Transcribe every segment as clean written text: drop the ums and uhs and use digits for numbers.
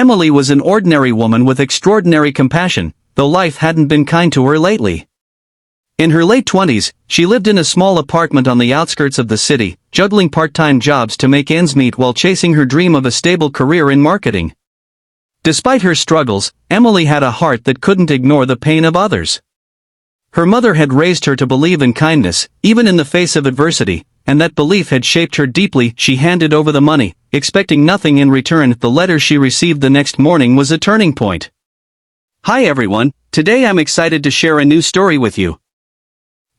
Emily was an ordinary woman with extraordinary compassion, though life hadn't been kind to her lately. In her late 20s, she lived in a small apartment on the outskirts of the city, juggling part-time jobs to make ends meet while chasing her dream of a stable career in marketing. Despite her struggles, Emily had a heart that couldn't ignore the pain of others. Her mother had raised her to believe in kindness, even in the face of adversity, and that belief had shaped her deeply. She handed over the money, expecting nothing in return. The letter she received the next morning was a turning point. Hi everyone, today I'm excited to share a new story with you.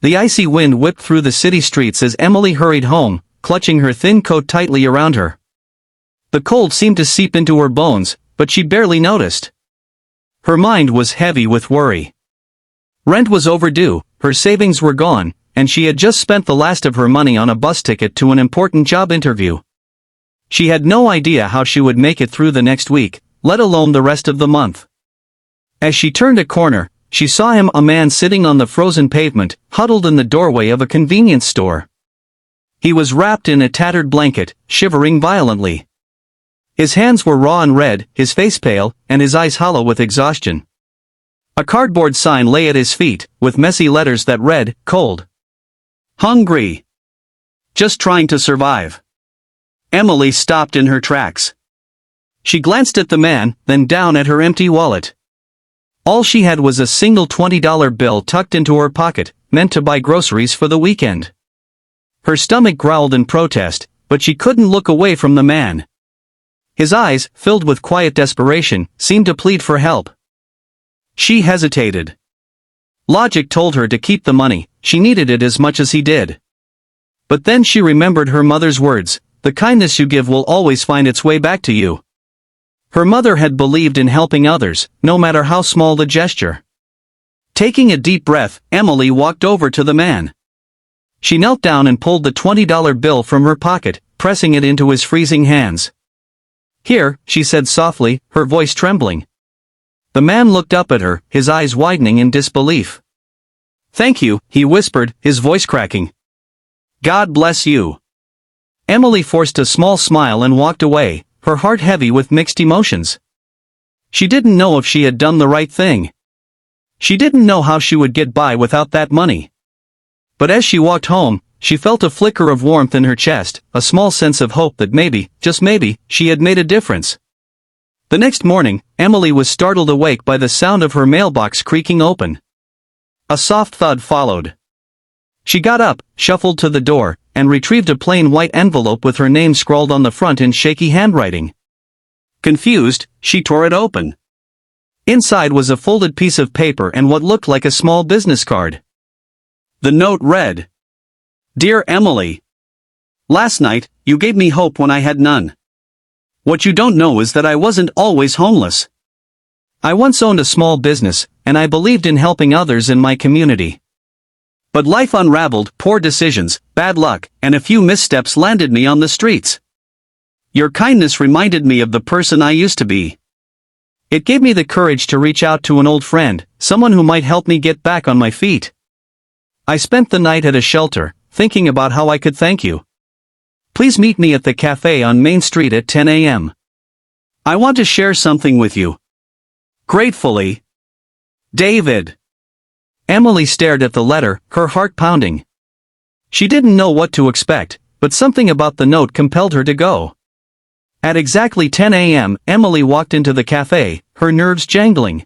The icy wind whipped through the city streets as Emily hurried home, clutching her thin coat tightly around her. The cold seemed to seep into her bones, but she barely noticed. Her mind was heavy with worry. Rent was overdue, her savings were gone, and she had just spent the last of her money on a bus ticket to an important job interview. She had no idea how she would make it through the next week, let alone the rest of the month. As she turned a corner, she saw him, a man sitting on the frozen pavement, huddled in the doorway of a convenience store. He was wrapped in a tattered blanket, shivering violently. His hands were raw and red, his face pale, and his eyes hollow with exhaustion. A cardboard sign lay at his feet, with messy letters that read, "Cold. Hungry. Just trying to survive." Emily stopped in her tracks. She glanced at the man, then down at her empty wallet. All she had was a single $20 bill tucked into her pocket, meant to buy groceries for the weekend. Her stomach growled in protest, but she couldn't look away from the man. His eyes, filled with quiet desperation, seemed to plead for help. She hesitated. Logic told her to keep the money, she needed it as much as he did. But then she remembered her mother's words, "The kindness you give will always find its way back to you." Her mother had believed in helping others, no matter how small the gesture. Taking a deep breath, Emily walked over to the man. She knelt down and pulled the $20 bill from her pocket, pressing it into his freezing hands. "Here," she said softly, her voice trembling. The man looked up at her, his eyes widening in disbelief. "Thank you," he whispered, his voice cracking. "God bless you." Emily forced a small smile and walked away, her heart heavy with mixed emotions. She didn't know if she had done the right thing. She didn't know how she would get by without that money. But as she walked home, she felt a flicker of warmth in her chest, a small sense of hope that maybe, just maybe, she had made a difference. The next morning, Emily was startled awake by the sound of her mailbox creaking open. A soft thud followed. She got up, shuffled to the door, and retrieved a plain white envelope with her name scrawled on the front in shaky handwriting. Confused, she tore it open. Inside was a folded piece of paper and what looked like a small business card. The note read, "Dear Emily, last night, you gave me hope when I had none. What you don't know is that I wasn't always homeless. I once owned a small business, and I believed in helping others in my community. But life unraveled, poor decisions, bad luck, and a few missteps landed me on the streets. Your kindness reminded me of the person I used to be. It gave me the courage to reach out to an old friend, someone who might help me get back on my feet. I spent the night at a shelter, thinking about how I could thank you. Please meet me at the cafe on Main Street at 10 a.m. I want to share something with you. Gratefully, David." Emily stared at the letter, her heart pounding. She didn't know what to expect, but something about the note compelled her to go. At exactly 10 a.m., Emily walked into the cafe, her nerves jangling.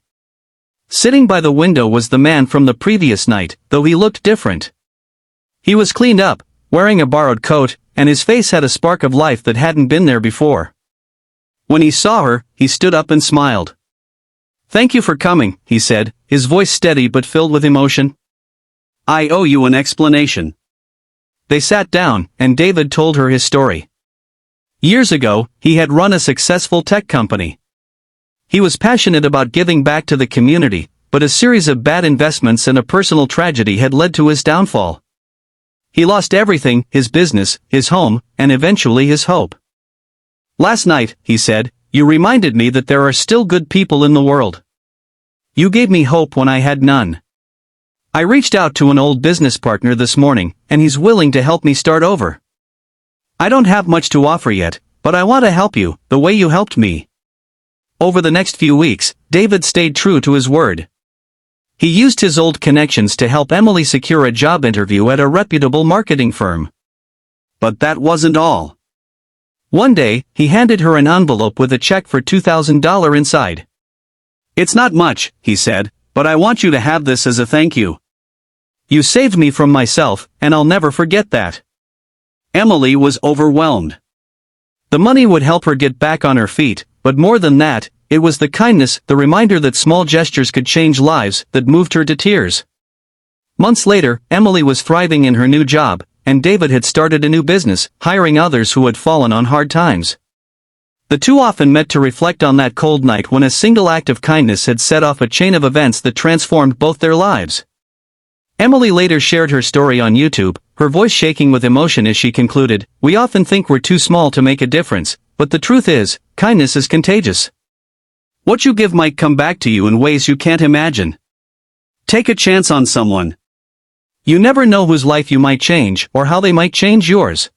Sitting by the window was the man from the previous night, though he looked different. He was cleaned up, wearing a borrowed coat, and his face had a spark of life that hadn't been there before. When he saw her, he stood up and smiled. "Thank you for coming," he said, his voice steady but filled with emotion. "I owe you an explanation." They sat down, and David told her his story. Years ago, he had run a successful tech company. He was passionate about giving back to the community, but a series of bad investments and a personal tragedy had led to his downfall. He lost everything, his business, his home, and eventually his hope. "Last night," he said, "you reminded me that there are still good people in the world. You gave me hope when I had none. I reached out to an old business partner this morning, and he's willing to help me start over. I don't have much to offer yet, but I want to help you, the way you helped me." Over the next few weeks, David stayed true to his word. He used his old connections to help Emily secure a job interview at a reputable marketing firm. But that wasn't all. One day, he handed her an envelope with a check for $2,000 inside. "It's not much," he said, "but I want you to have this as a thank you. You saved me from myself, and I'll never forget that." Emily was overwhelmed. The money would help her get back on her feet, but more than that, it was the kindness, the reminder that small gestures could change lives, that moved her to tears. Months later, Emily was thriving in her new job, and David had started a new business, hiring others who had fallen on hard times. The two often met to reflect on that cold night when a single act of kindness had set off a chain of events that transformed both their lives. Emily later shared her story on YouTube, her voice shaking with emotion as she concluded, "We often think we're too small to make a difference, but the truth is, kindness is contagious. What you give might come back to you in ways you can't imagine. Take a chance on someone. You never know whose life you might change or how they might change yours."